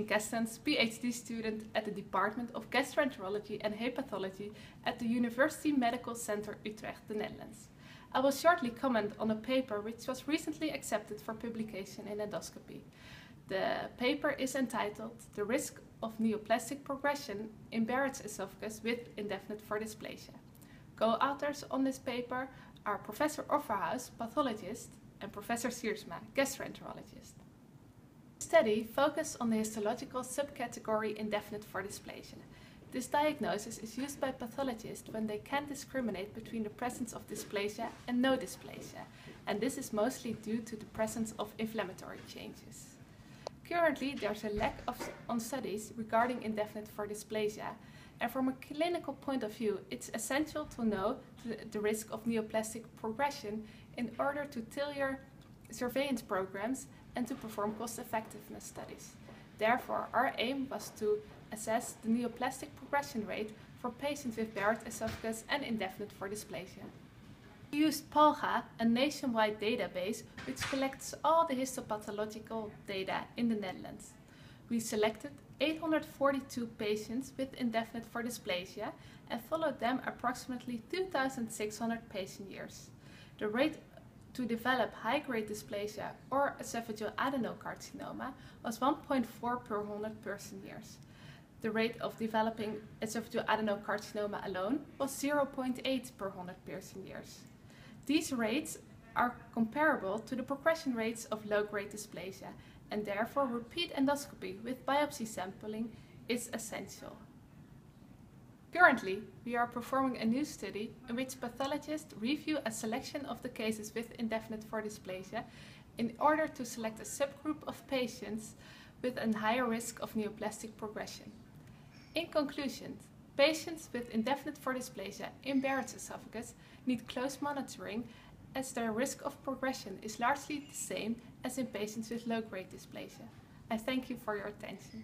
Kestens, PhD student at the Department of Gastroenterology and Hepatology at the University Medical Center Utrecht, the Netherlands. I will shortly comment on a paper which was recently accepted for publication in Endoscopy. The paper is entitled "The Risk of Neoplastic Progression in Barrett's Esophagus with Indefinite for Dysplasia." Co-authors on this paper are Professor Offerhaus, pathologist, and Professor Siersema, gastroenterologist. The study focused on the histological subcategory indefinite for dysplasia. This diagnosis is used by pathologists when they can't discriminate between the presence of dysplasia and no dysplasia, and this is mostly due to the presence of inflammatory changes. Currently, there's a lack on studies regarding indefinite for dysplasia, and from a clinical point of view, it's essential to know the risk of neoplastic progression in order to tailor surveillance programs and to perform cost-effectiveness studies. Therefore, our aim was to assess the neoplastic progression rate for patients with Barrett esophagus and indefinite for dysplasia. We used PALGA, a nationwide database which collects all the histopathological data in the Netherlands. We selected 842 patients with indefinite for dysplasia and followed them approximately 2,600 patient years. The rate to develop high-grade dysplasia or esophageal adenocarcinoma was 1.4 per 100 person years. The rate of developing esophageal adenocarcinoma alone was 0.8 per 100 person years. These rates are comparable to the progression rates of low-grade dysplasia, and therefore repeat endoscopy with biopsy sampling is essential. Currently, we are performing a new study in which pathologists review a selection of the cases with indefinite for dysplasia in order to select a subgroup of patients with a higher risk of neoplastic progression. In conclusion, patients with indefinite for dysplasia in Barrett's esophagus need close monitoring as their risk of progression is largely the same as in patients with low-grade dysplasia. I thank you for your attention.